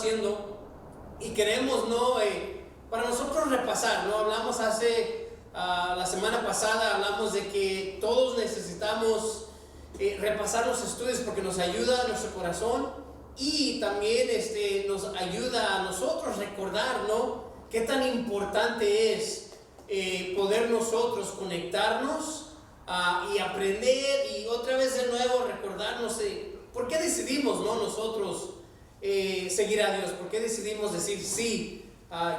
haciendo y queremos, ¿no? Para nosotros repasar, ¿no? Hablamos la semana pasada, hablamos de que todos necesitamos repasar los estudios porque nos ayuda a nuestro corazón y también nos ayuda a nosotros recordar, ¿no? Qué tan importante es poder nosotros conectarnos y aprender y otra vez de nuevo recordarnos por qué decidimos, ¿no? Nosotros seguir a Dios, por qué decidimos decir sí,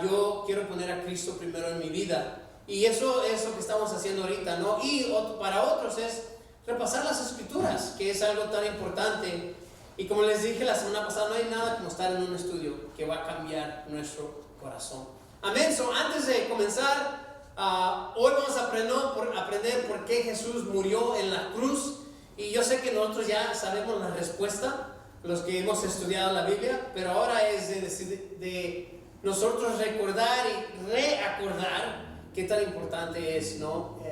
yo quiero poner a Cristo primero en mi vida. Y eso es lo que estamos haciendo ahorita, ¿no? Y para otros es repasar las Escrituras, que es algo tan importante. Y como les dije la semana pasada, no hay nada como estar en un estudio que va a cambiar nuestro corazón. Amén. So, antes de comenzar, hoy vamos a aprender por qué Jesús murió en la cruz. Y yo sé que nosotros ya sabemos la respuesta, los que hemos estudiado la Biblia, pero ahora es de nosotros recordar y reacordar qué tan importante es, ¿no?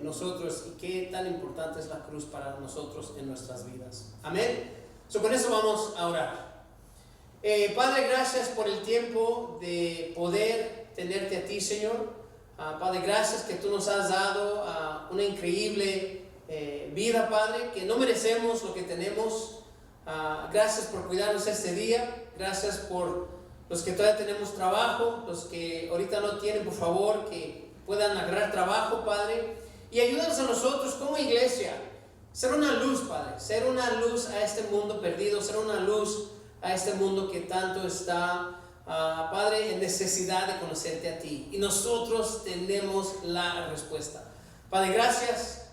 Nosotros y qué tan importante es la cruz para nosotros en nuestras vidas. Amén. So, con eso vamos a orar. Padre, gracias por el tiempo de poder tenerte a ti, Señor. Padre, gracias que tú nos has dado una increíble vida, Padre, que no merecemos lo que tenemos. Gracias por cuidarnos este día. Gracias por los que todavía tenemos trabajo, los que ahorita no tienen, por favor, que puedan agarrar trabajo, Padre. Y ayúdanos a nosotros como iglesia, ser una luz, Padre, ser una luz a este mundo perdido, ser una luz a este mundo que tanto está, Padre, en necesidad de conocerte a ti. Y nosotros tenemos la respuesta. Padre, gracias.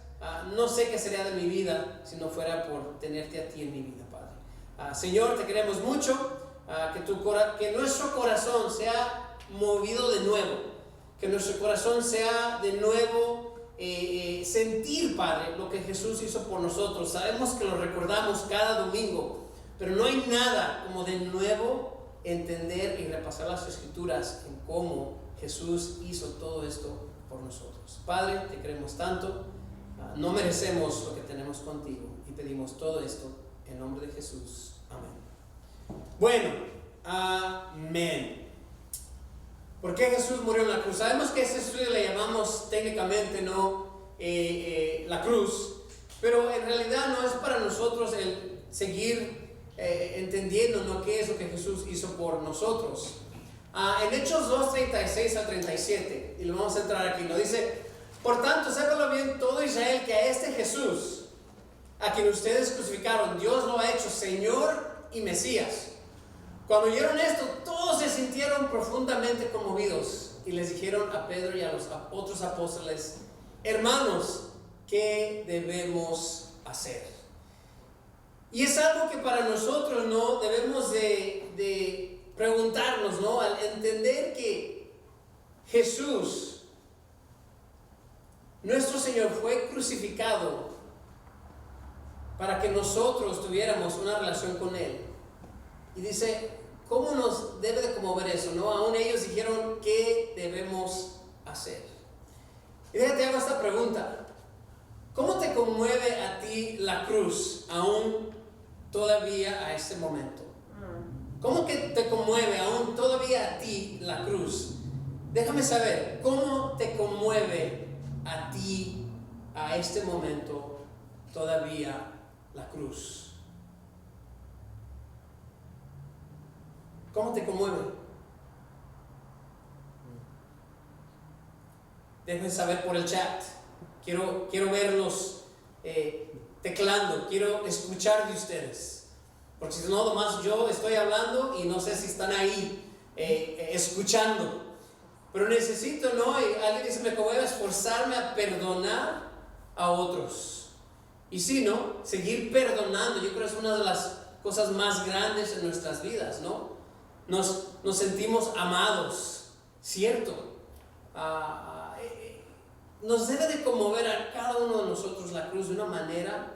No sé qué sería de mi vida si no fuera por tenerte a ti en mi vida, Padre. Señor, te queremos mucho. Que nuestro corazón sea movido de nuevo. Que nuestro corazón sea de nuevo sentir, Padre, lo que Jesús hizo por nosotros. Sabemos que lo recordamos cada domingo, pero no hay nada como de nuevo entender y repasar las Escrituras en cómo Jesús hizo todo esto por nosotros. Padre, te queremos tanto. No merecemos lo que tenemos contigo y pedimos todo esto en nombre de Jesús. Amén. Bueno, amén. ¿Por qué Jesús murió en la cruz? Sabemos que este estudio le llamamos técnicamente, ¿no? La cruz, pero en realidad no es para nosotros el seguir entendiendo, ¿no? qué es lo que Jesús hizo por nosotros. En Hechos 2:36 al 37, y lo vamos a entrar aquí, nos dice: por tanto, sépalo bien todo Israel, que a este Jesús, a quien ustedes crucificaron, Dios lo ha hecho Señor y Mesías. Cuando oyeron esto, todos se sintieron profundamente conmovidos y les dijeron a Pedro y a los otros apóstoles: hermanos, ¿qué debemos hacer? Y es algo que para nosotros, ¿no? Debemos de preguntarnos, ¿no? Al entender que Jesús, nuestro Señor, fue crucificado para que nosotros tuviéramos una relación con Él. Y dice, ¿cómo nos debe de conmover eso, no? Aún ellos dijeron, ¿qué debemos hacer? Y déjate, hago esta pregunta: ¿cómo te conmueve a ti la cruz aún todavía a este momento? ¿Cómo que te conmueve aún todavía a ti la cruz? Déjame saber, ¿cómo te conmueve a ti a este momento todavía la cruz? ¿Cómo te conmueve? Déjenme saber por el chat. Quiero verlos teclando. Quiero escuchar de ustedes. Porque si no, nomás yo estoy hablando y no sé si están ahí escuchando. Pero necesito, ¿no? Alguien dice, me conmueve esforzarme a perdonar a otros. Y sí, ¿no? Seguir perdonando. Yo creo que es una de las cosas más grandes en nuestras vidas, ¿no? Nos sentimos amados, ¿cierto? Nos debe de conmover a cada uno de nosotros la cruz de una manera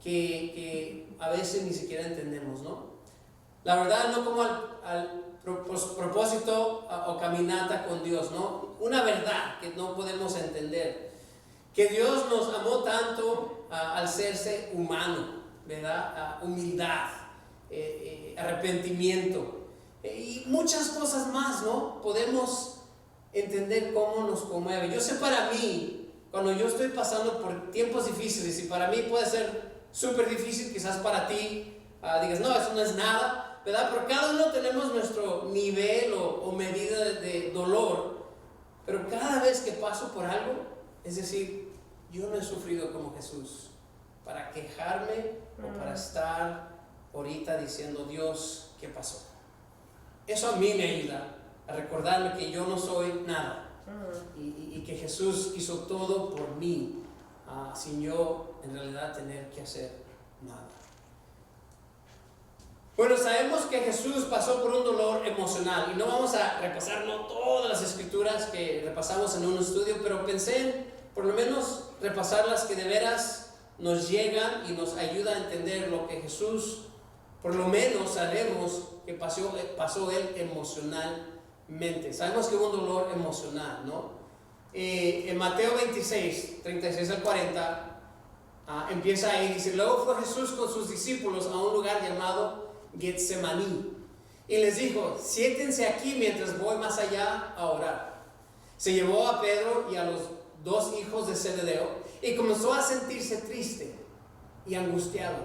que a veces ni siquiera entendemos, ¿no? La verdad, no como al propósito o caminata con Dios, ¿no? Una verdad que no podemos entender, que Dios nos amó tanto al serse humano, ¿verdad? Humildad, arrepentimiento. y muchas cosas más, ¿no? Podemos entender cómo nos conmueve. Yo sé, para mí, cuando yo estoy pasando por tiempos difíciles, y para mí puede ser súper difícil, quizás para ti digas, no, eso no es nada, ¿verdad? Pero cada uno tenemos nuestro nivel o medida de dolor, pero cada vez que paso por algo, es decir, yo no he sufrido como Jesús para quejarme o para estar ahorita diciendo, Dios, ¿qué pasó? Eso a mí me ayuda a recordarme que yo no soy nada y que Jesús hizo todo por mí, sin yo en realidad tener que hacer nada. Bueno, sabemos que Jesús pasó por un dolor emocional y no vamos a repasar todas las escrituras que repasamos en un estudio, pero pensé en por lo menos repasar las que de veras nos llegan y nos ayuda a entender lo que Jesús, por lo menos sabemos que pasó él emocionalmente. Sabemos que hubo un dolor emocional, ¿no? En Mateo 26, 36 al 40, empieza ahí, dice, luego fue Jesús con sus discípulos a un lugar llamado Getsemaní y les dijo, siéntense aquí mientras voy más allá a orar. Se llevó a Pedro y a los dos hijos de Zebedeo y comenzó a sentirse triste y angustiado.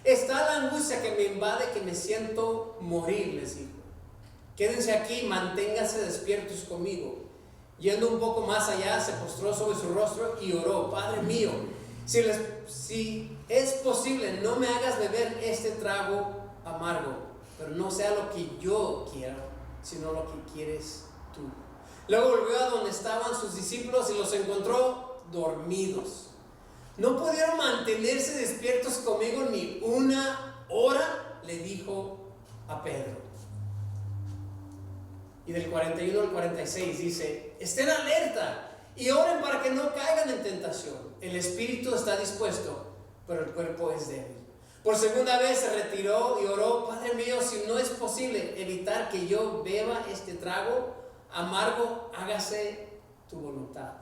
Está la angustia que me invade, que me siento morir, les dijo. Quédense aquí, manténganse despiertos conmigo. Yendo un poco más allá, se postró sobre su rostro y oró, Padre mío, si es posible, no me hagas beber este trago amargo, pero no sea lo que yo quiero, sino lo que quieres tú. Luego volvió a donde estaban sus discípulos y los encontró dormidos. No pudieron mantenerse despiertos conmigo ni una hora, le dijo a Pedro. Y del 41 al 46 dice, estén alerta y oren para que no caigan en tentación. El espíritu está dispuesto, pero el cuerpo es débil. Por segunda vez se retiró y oró, Padre mío, si no es posible evitar que yo beba este trago amargo, hágase tu voluntad.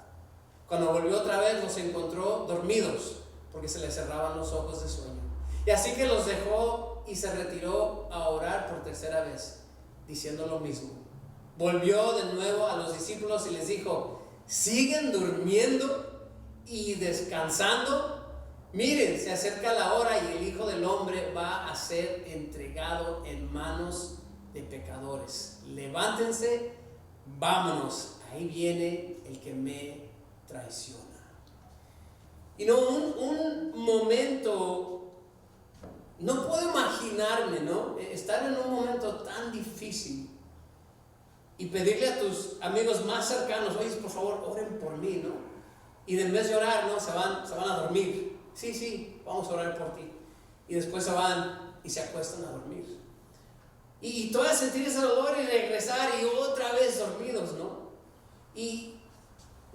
Cuando volvió otra vez los encontró dormidos, porque se les cerraban los ojos de sueño. Y así que los dejó y se retiró a orar por tercera vez, diciendo lo mismo. Volvió de nuevo a los discípulos y les dijo, ¿siguen durmiendo y descansando? Miren, se acerca la hora y el Hijo del Hombre va a ser entregado en manos de pecadores. Levántense, vámonos, ahí viene el que me traiciona. Y no, un momento, no puedo imaginarme, ¿no? Estar en un momento tan difícil y pedirle a tus amigos más cercanos, oye, por favor, oren por mí, ¿no? Y en vez de orar, ¿no? Se van a dormir. Sí, vamos a orar por ti. Y después se van y se acuestan a dormir. Y todavía sentir ese dolor y regresar y otra vez dormidos, ¿no? Y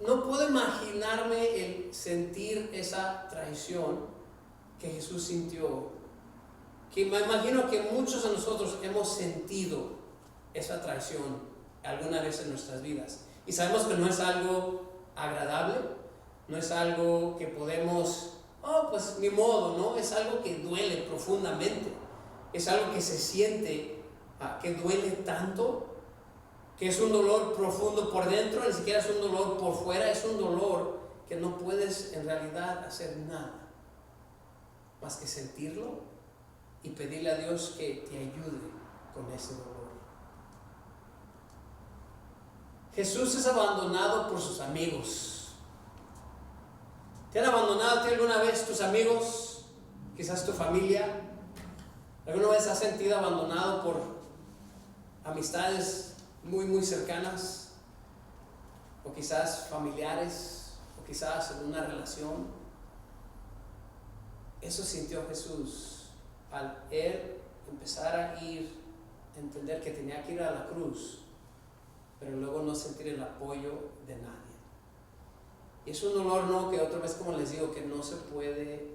no puedo imaginarme el sentir esa traición que Jesús sintió. Que me imagino que muchos de nosotros hemos sentido esa traición alguna vez en nuestras vidas. Y sabemos que no es algo agradable, no es algo que podemos, pues ni modo, ¿no? Es algo que duele profundamente. Es algo que se siente, que duele tanto, que es un dolor profundo por dentro, ni siquiera es un dolor por fuera, es un dolor que no puedes en realidad hacer nada más que sentirlo y pedirle a Dios que te ayude con ese dolor. Jesús es abandonado por sus amigos. ¿Te han abandonado a ti alguna vez tus amigos? Quizás tu familia. ¿Alguna vez has sentido abandonado por amistades muy cercanas? O quizás familiares, o quizás en una relación. Eso sintió Jesús al él empezar a entender que tenía que ir a la cruz, pero luego no sentir el apoyo de nadie. Y es un dolor, ¿no? Que otra vez, como les digo, que no se puede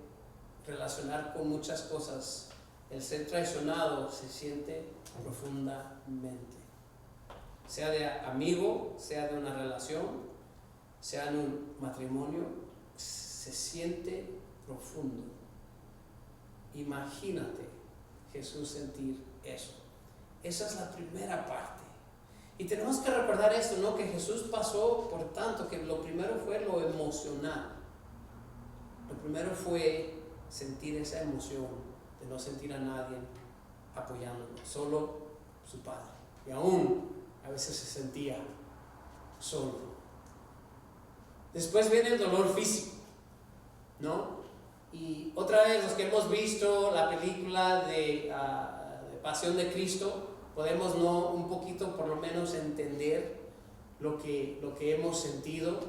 relacionar con muchas cosas. El ser traicionado se siente profundamente. Sea de amigo, sea de una relación, sea en un matrimonio, se siente profundo. Imagínate Jesús sentir eso. Esa es la primera parte. Y tenemos que recordar esto, ¿no? Que Jesús pasó por tanto, que lo primero fue lo emocional. Lo primero fue sentir esa emoción de no sentir a nadie apoyándolo, solo su Padre. Y aún a veces se sentía solo. Después viene el dolor físico, ¿no? Y otra vez, los que hemos visto la película de Pasión de Cristo, podemos un poquito por lo menos entender lo que hemos sentido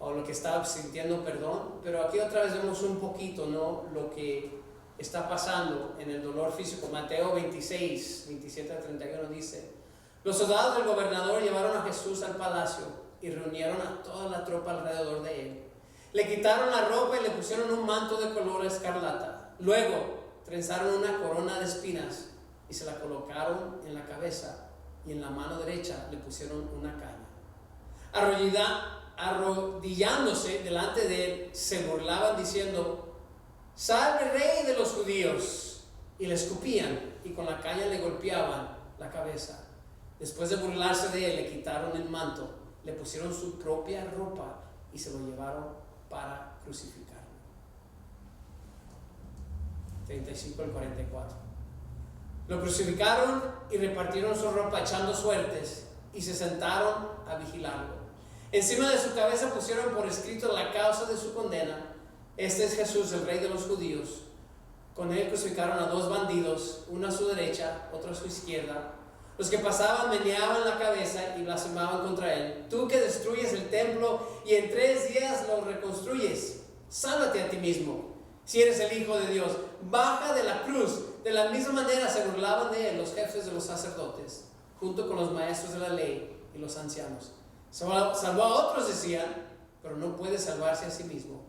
o lo que estaba sintiendo, pero aquí otra vez vemos un poquito, ¿no? Lo que está pasando en el dolor físico. Mateo 26, 27 a 31 dice: los soldados del gobernador llevaron a Jesús al palacio y reunieron a toda la tropa alrededor de él. Le quitaron la ropa y le pusieron un manto de color escarlata. Luego trenzaron una corona de espinas y se la colocaron en la cabeza, y en la mano derecha le pusieron una caña. Arrodillándose delante de él, se burlaban diciendo: ¡salve, rey de los judíos! Y le escupían y con la caña le golpeaban la cabeza. Después de burlarse de él, le quitaron el manto, le pusieron su propia ropa y se lo llevaron para crucificarlo. 35 al 44. Lo crucificaron y repartieron su ropa echando suertes y se sentaron a vigilarlo. Encima de su cabeza pusieron por escrito la causa de su condena: este es Jesús, el rey de los judíos. Con él crucificaron a dos bandidos, uno a su derecha, otro a su izquierda. Los que pasaban meneaban la cabeza y blasfemaban contra él: tú que destruyes el templo y en 3 días lo reconstruyes, sálvate a ti mismo. Si eres el Hijo de Dios, baja de la cruz. De la misma manera se burlaban de él los jefes de los sacerdotes, junto con los maestros de la ley y los ancianos. Salvó a otros, decían, pero no puede salvarse a sí mismo.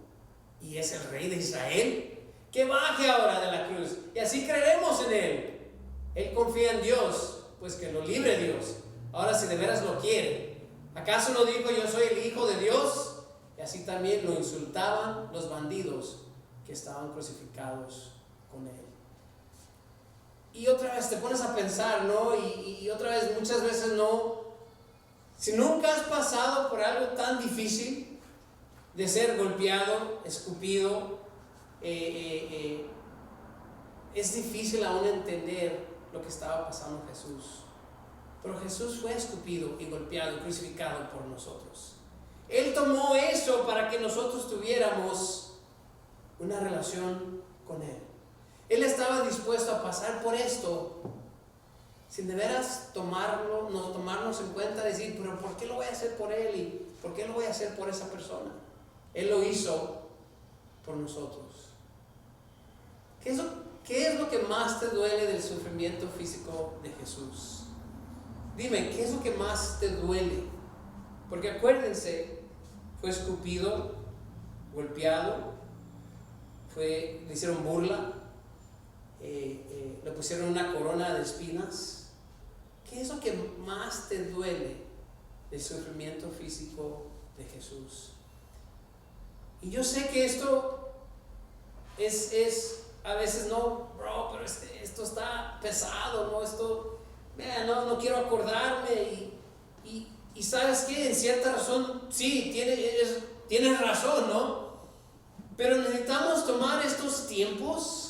¿Y es el rey de Israel? Que baje ahora de la cruz y así creeremos en él. Él confía en Dios, pues que lo libre Dios. Ahora, si de veras lo quiere, ¿acaso no dijo: yo soy el Hijo de Dios? Y así también lo insultaban los bandidos que estaban crucificados con él. Y otra vez te pones a pensar, ¿no? Y otra vez, muchas veces no. Si nunca has pasado por algo tan difícil de ser golpeado, escupido, es difícil aún entender lo que estaba pasando Jesús. Pero Jesús fue escupido y golpeado y crucificado por nosotros. Él tomó eso para que nosotros tuviéramos una relación con Él. Él estaba dispuesto a pasar por esto sin de veras tomarnos en cuenta, decir: pero ¿por qué lo voy a hacer por Él? ¿Y por qué lo voy a hacer por esa persona? Él lo hizo por nosotros. ¿Qué es lo que más te duele del sufrimiento físico de Jesús? Dime, ¿qué es lo que más te duele? Porque acuérdense, fue escupido, golpeado, le hicieron burla, le pusieron una corona de espinas. ¿Qué es lo que más te duele del sufrimiento físico de Jesús? Y yo sé que esto es a veces: no, bro, pero esto está pesado, ¿no? Esto, no quiero acordarme. Y ¿sabes qué? En cierta razón, sí, tienes razón, ¿no? Pero necesitamos tomar estos tiempos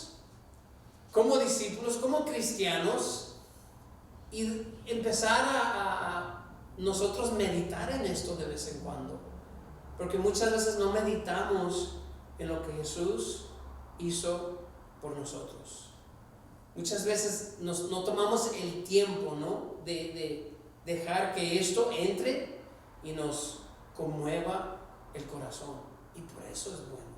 como discípulos, como cristianos, y empezar a nosotros meditar en esto de vez en cuando. Porque muchas veces no meditamos en lo que Jesús hizo por nosotros. Muchas veces no tomamos el tiempo, ¿no? de dejar que esto entre y nos conmueva el corazón. Y por eso es bueno.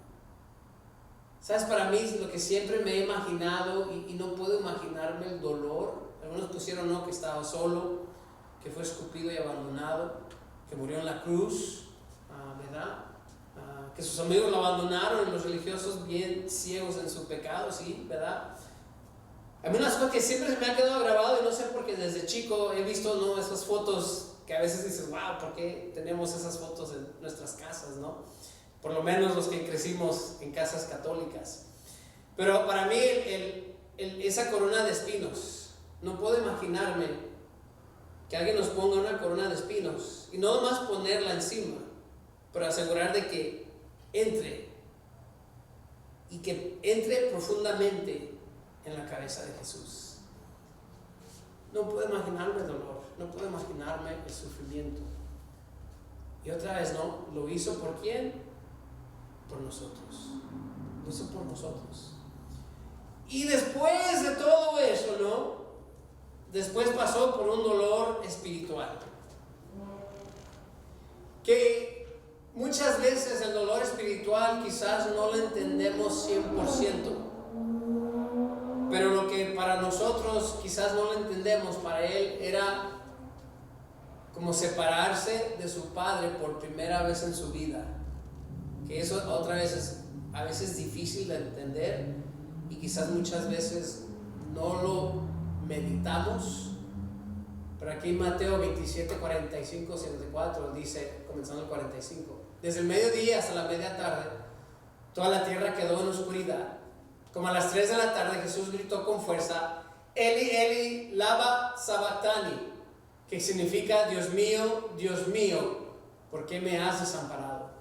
¿Sabes? Para mí es lo que siempre me he imaginado, y no puedo imaginarme el dolor. Algunos pusieron, ¿no?, que estaba solo, que fue escupido y abandonado, que murió en la cruz, ¿verdad? Que sus amigos lo abandonaron, y los religiosos bien ciegos en su pecado, sí, ¿verdad? A mí una cosa que siempre me ha quedado grabado, y no sé por qué desde chico he visto, ¿no?, esas fotos que a veces dices: wow, ¿por qué tenemos esas fotos en nuestras casas, no? Por lo menos los que crecimos en casas católicas. Pero para mí esa corona de espinos No puedo imaginarme que alguien nos ponga una corona de espinos y no nomás ponerla encima, pero asegurar de que entre y que entre profundamente en la cabeza de Jesús. No puedo imaginarme el dolor, no puedo imaginarme el sufrimiento. Y otra vez, ¿no? ¿Lo hizo por quién? Por nosotros. Lo hizo por nosotros. Y después de todo eso, ¿no? Después pasó por un dolor espiritual. Que muchas veces el dolor espiritual quizás no lo entendemos 100%. Pero lo que para nosotros quizás no lo entendemos, para él era como separarse de su padre por primera vez en su vida. Que eso otra vez es a veces difícil de entender y quizás muchas veces no lo meditamos. Pero aquí en Mateo 27, 45, 54 dice, comenzando el 45: desde el mediodía hasta la media tarde, toda la tierra quedó en oscuridad. Como a las 3 de la tarde, Jesús gritó con fuerza: Eli, Eli, lama sabactani, que significa: Dios mío, ¿por qué me has desamparado?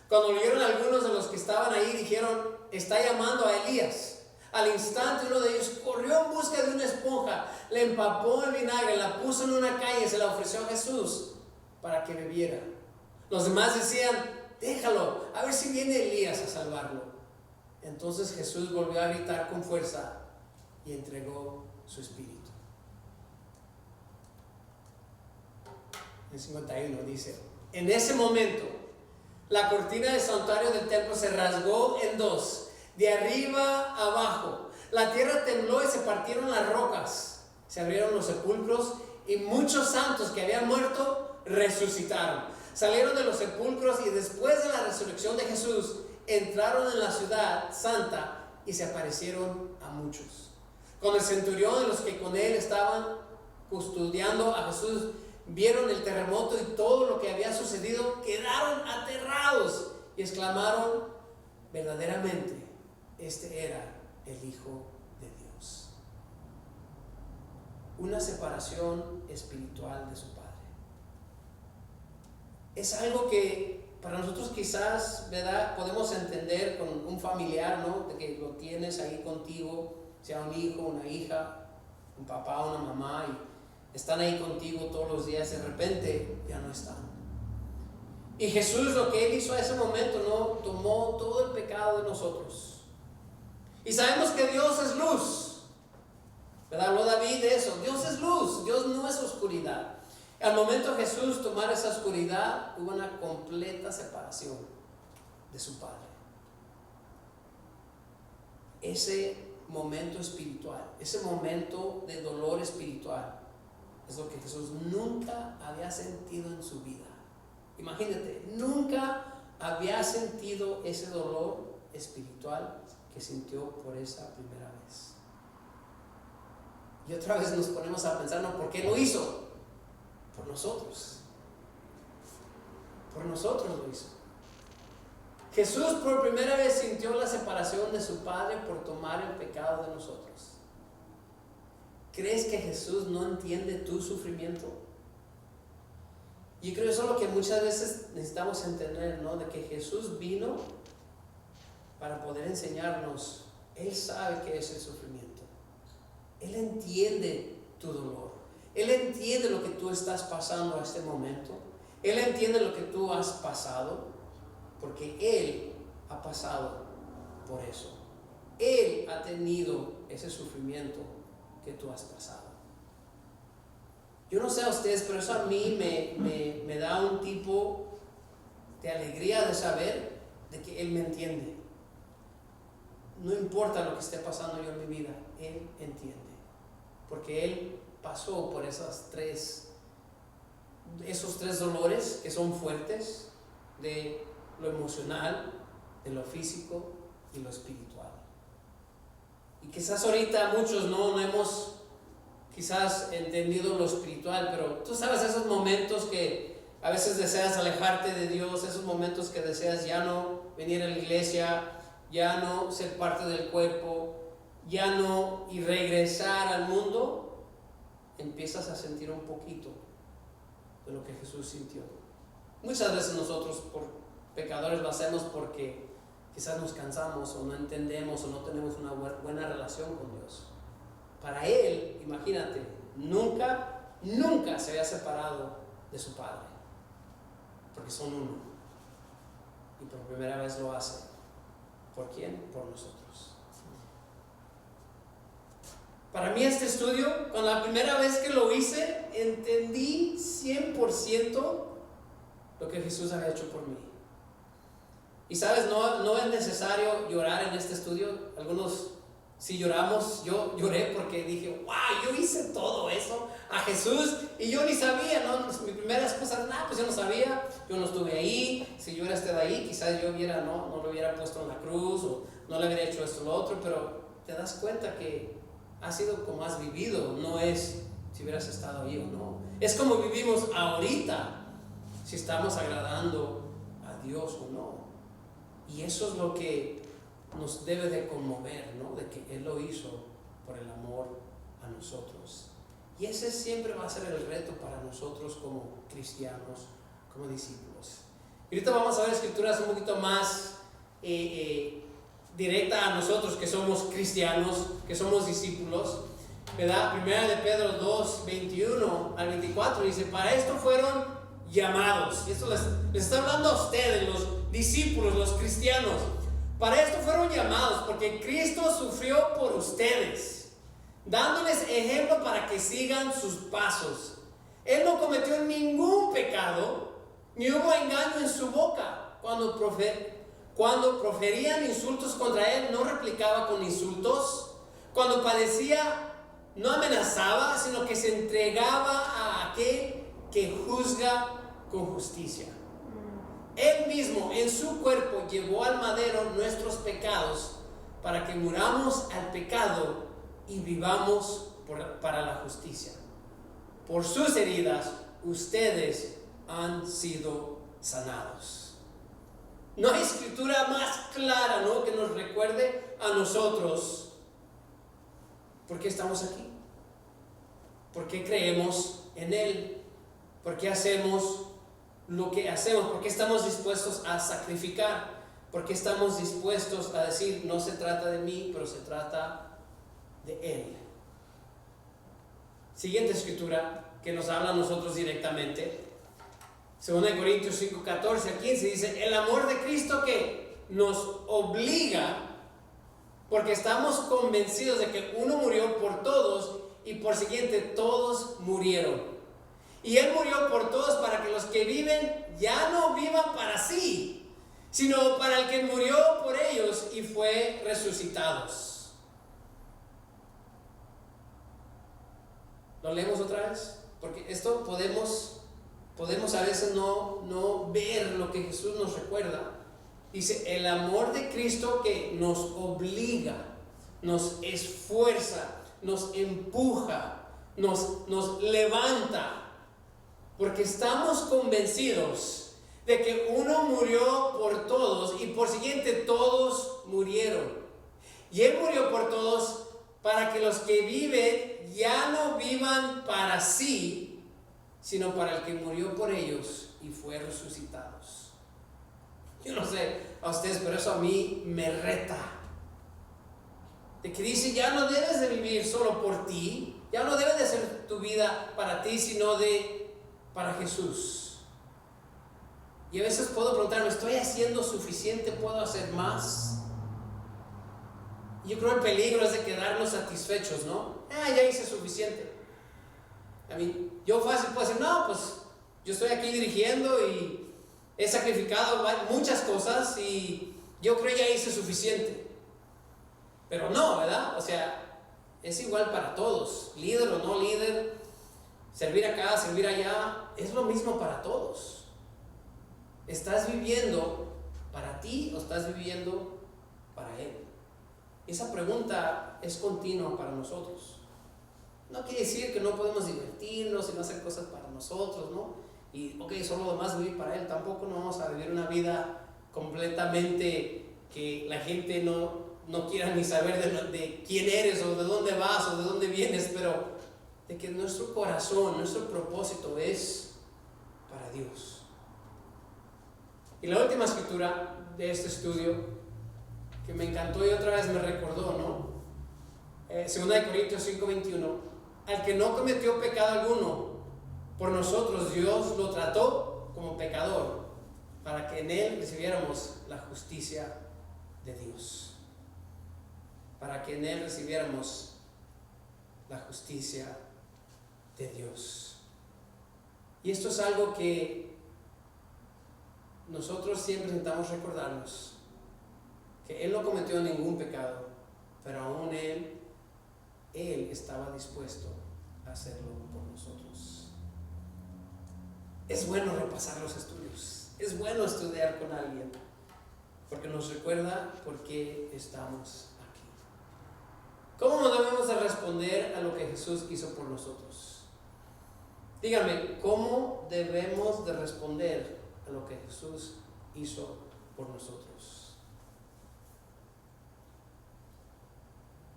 Cuando oyeron algunos de los que estaban ahí, dijeron: está llamando a Elías. Al instante uno de ellos corrió en busca de una esponja, le empapó en vinagre, la puso en una caña y se la ofreció a Jesús para que bebiera. Los demás decían: déjalo, a ver si viene Elías a salvarlo. Entonces Jesús volvió a gritar con fuerza y entregó su espíritu. En 51 dice: en ese momento la cortina del santuario del templo se rasgó en dos, de arriba a abajo. La tierra tembló y se partieron las rocas, se abrieron los sepulcros y muchos santos que habían muerto resucitaron. Salieron de los sepulcros y después de la resurrección de Jesús entraron en la ciudad santa y se aparecieron a muchos. Cuando el centurión y los que con él estaban custodiando a Jesús vieron el terremoto y todo lo que había sucedido, quedaron aterrados y exclamaron: verdaderamente este era el Hijo de Dios. Una separación espiritual de su Padre. Es algo que para nosotros quizás, ¿verdad?, podemos entender con un familiar, ¿no?, de que lo tienes ahí contigo, sea un hijo, una hija, un papá, una mamá, y están ahí contigo todos los días, de repente ya no están. Y Jesús, lo que Él hizo a ese momento, ¿no?, tomó todo el pecado de nosotros. Y sabemos que Dios es luz, ¿verdad? Habló David de eso. Dios es luz, Dios no es oscuridad. Al momento de Jesús tomar esa oscuridad, hubo una completa separación de su Padre. Ese momento espiritual, ese momento de dolor espiritual, es lo que Jesús nunca había sentido en su vida. Imagínate, nunca había sentido ese dolor espiritual que sintió por esa primera vez. Y otra vez nos ponemos a pensar, ¿no?, ¿por qué lo hizo? Por nosotros. Por nosotros lo hizo. Jesús por primera vez sintió la separación de su Padre por tomar el pecado de nosotros. ¿Crees que Jesús no entiende tu sufrimiento? Yo creo que eso es lo que muchas veces necesitamos entender, ¿no? De que Jesús vino para poder enseñarnos. Él sabe qué es el sufrimiento. Él entiende tu dolor. Él entiende lo que tú estás pasando a este momento. Él entiende lo que tú has pasado, porque Él ha pasado por eso. Él ha tenido ese sufrimiento que tú has pasado. Yo no sé a ustedes, pero eso a mí me da un tipo de alegría de saber de que Él me entiende. No importa lo que esté pasando yo en mi vida, Él entiende. Porque Él pasó por esos tres dolores que son fuertes, de lo emocional, de lo físico y lo espiritual. Y quizás ahorita muchos no hemos quizás entendido lo espiritual, pero tú sabes esos momentos que a veces deseas alejarte de Dios, esos momentos que deseas ya no venir a la iglesia, ya no ser parte del cuerpo, ya no y regresar al mundo. empiezas a sentir un poquito de lo que Jesús sintió. Muchas veces nosotros, por pecadores, lo hacemos porque quizás nos cansamos o no entendemos o no tenemos una buena relación con Dios. Para Él, imagínate, nunca se había separado de su Padre, porque son uno. Y por primera vez lo hace. ¿Por quién? Por nosotros. Para mí este estudio, con la primera vez que lo hice, entendí 100% lo que Jesús había hecho por mí. Y sabes, no es necesario llorar en este estudio. Algunos sí lloramos. Yo lloré porque dije, wow, yo hice todo eso a Jesús y yo ni sabía, ¿no? Mi primera esposa, pues yo no sabía, yo no estuve ahí. Si yo hubiera estado ahí, quizás yo hubiera, no lo hubiera puesto en la cruz o no le hubiera hecho esto o lo otro, pero te das cuenta que ha sido como has vivido, no es si hubieras estado ahí o no. Es como vivimos ahorita, si estamos agradando a Dios o no. Y eso es lo que nos debe de conmover, ¿no? De que Él lo hizo por el amor a nosotros. Y ese siempre va a ser el reto para nosotros como cristianos, como discípulos. Y ahorita vamos a ver escrituras un poquito más directa a nosotros que somos cristianos, que somos discípulos, ¿verdad? Primera de Pedro 2, 21 al 24 dice, para esto fueron llamados. Y esto les está hablando a ustedes, los discípulos, los cristianos. Para esto fueron llamados, porque Cristo sufrió por ustedes, dándoles ejemplo para que sigan sus pasos. Él no cometió ningún pecado, ni hubo engaño en su boca. Cuando proferían insultos contra Él, no replicaba con insultos. Cuando padecía, no amenazaba, sino que se entregaba a aquel que juzga con justicia. Él mismo en su cuerpo llevó al madero nuestros pecados para que muramos al pecado y vivamos para la justicia. Por sus heridas ustedes han sido sanados. No hay escritura más clara, ¿no?, que nos recuerde a nosotros por qué estamos aquí, por qué creemos en Él, por qué hacemos lo que hacemos, por qué estamos dispuestos a sacrificar, por qué estamos dispuestos a decir, no se trata de mí, pero se trata de Él. Siguiente escritura que nos habla a nosotros directamente, 2 Corintios 5, 14 a 15, dice, el amor de Cristo que nos obliga, porque estamos convencidos de que uno murió por todos y por siguiente todos murieron. Y Él murió por todos para que los que viven ya no vivan para sí, sino para el que murió por ellos y fue resucitados. ¿Lo leemos otra vez? Porque esto podemos a veces no ver lo que Jesús nos recuerda. Dice, el amor de Cristo que nos obliga, nos esfuerza, nos empuja, nos levanta. Porque estamos convencidos de que uno murió por todos y por siguiente todos murieron. Y Él murió por todos para que los que viven ya no vivan para sí, sino para el que murió por ellos y fue resucitados. Yo no sé a ustedes, pero eso a mí me reta. De que dice, ya no debes de vivir solo por ti, ya no debe de ser tu vida para ti, sino para Jesús. Y a veces puedo preguntarme, ¿estoy haciendo suficiente? ¿Puedo hacer más? Y yo creo que el peligro es de quedarnos satisfechos, ¿no? Ya hice suficiente. A mí, yo fácil puedo decir, no, pues yo estoy aquí dirigiendo y he sacrificado muchas cosas y yo creo que ya hice suficiente. Pero no, ¿verdad? O sea, es igual para todos, líder o no líder, servir acá, servir allá, es lo mismo para todos. ¿Estás viviendo para ti o estás viviendo para Él? Esa pregunta es continua para nosotros. No quiere decir que no podemos divertirnos y no hacer cosas para nosotros, ¿no? Y solo lo demás vivir para Él. Tampoco no vamos a vivir una vida completamente que la gente no quiera ni saber de quién eres o de dónde vas o de dónde vienes, pero de que nuestro corazón, nuestro propósito es para Dios. Y la última escritura de este estudio, que me encantó y otra vez me recordó, ¿no? 2 Corintios 5:21, al que no cometió pecado alguno, por nosotros Dios lo trató como pecador, para que en él recibiéramos la justicia de Dios. Para que en él recibiéramos la justicia de Dios. Y esto es algo que nosotros siempre intentamos recordarnos, que él no cometió ningún pecado, pero aún él estaba dispuesto a hacerlo por nosotros. Es bueno repasar los estudios, es bueno estudiar con alguien, porque nos recuerda por qué estamos aquí. ¿Cómo debemos de responder a lo que Jesús hizo por nosotros? Díganme, ¿cómo debemos de responder a lo que Jesús hizo por nosotros?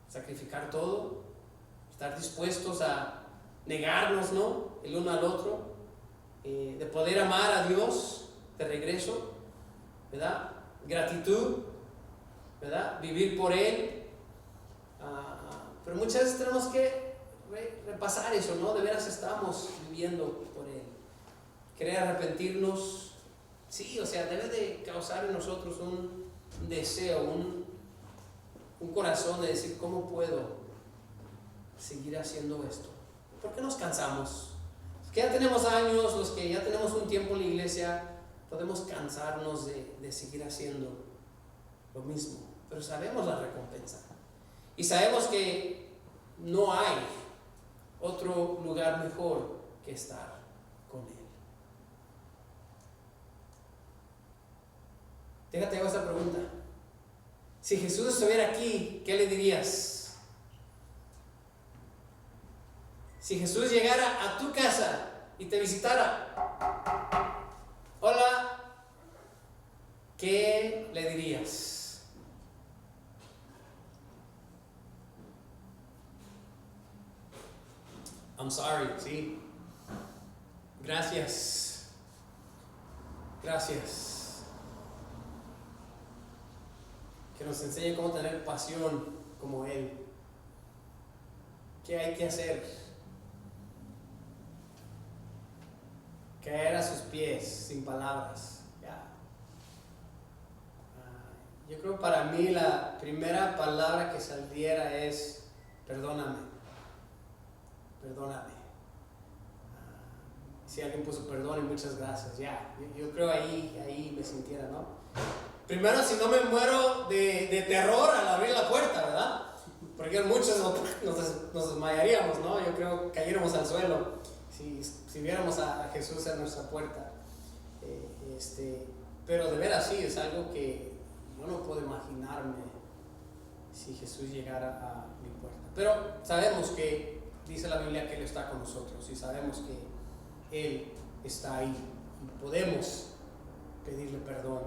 Sacrificar todo, estar dispuestos a negarnos, ¿no?, el uno al otro, de poder amar a Dios de regreso, ¿verdad? Gratitud, ¿verdad? Vivir por Él. Pero muchas veces tenemos que repasar eso, ¿no? De veras estamos viviendo por Él. Querer arrepentirnos, sí, o sea, debe de causar en nosotros un deseo, un corazón de decir, ¿cómo puedo seguir haciendo esto? ¿Por qué nos cansamos? Los que ya tenemos años, los que ya tenemos un tiempo en la iglesia, podemos cansarnos de seguir haciendo lo mismo, pero sabemos la recompensa y sabemos que no hay otro lugar mejor que estar con Él. Déjate hago esta pregunta. Si Jesús estuviera aquí, ¿qué le dirías? Si Jesús llegara a tu casa y te visitara, hola, ¿qué le dirías? I'm sorry, sí. Gracias. Gracias. Que nos enseñe cómo tener pasión como Él. ¿Qué hay que hacer? Caer a sus pies sin palabras. Yo creo que para mí la primera palabra que saliera es perdóname. Perdóname. Si alguien puso perdón y muchas gracias, yo creo ahí me sintiera, ¿no? Primero, si no me muero de terror al abrir la puerta, ¿verdad? Porque muchos nos desmayaríamos, ¿no? Yo creo que cayéramos al suelo si viéramos a Jesús en nuestra puerta. Pero de veras sí, es algo que yo no puedo imaginarme si Jesús llegara a mi puerta. Pero sabemos que dice la Biblia que Él está con nosotros y sabemos que Él está ahí y podemos pedirle perdón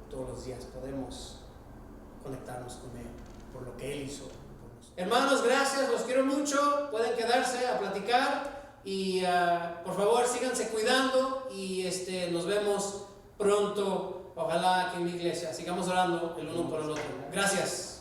todos los días, podemos conectarnos con Él por lo que Él hizo por nosotros. Hermanos, gracias, los quiero mucho, pueden quedarse a platicar y por favor síganse cuidando y nos vemos pronto, ojalá aquí en mi iglesia, sigamos orando el uno por el otro. Gracias.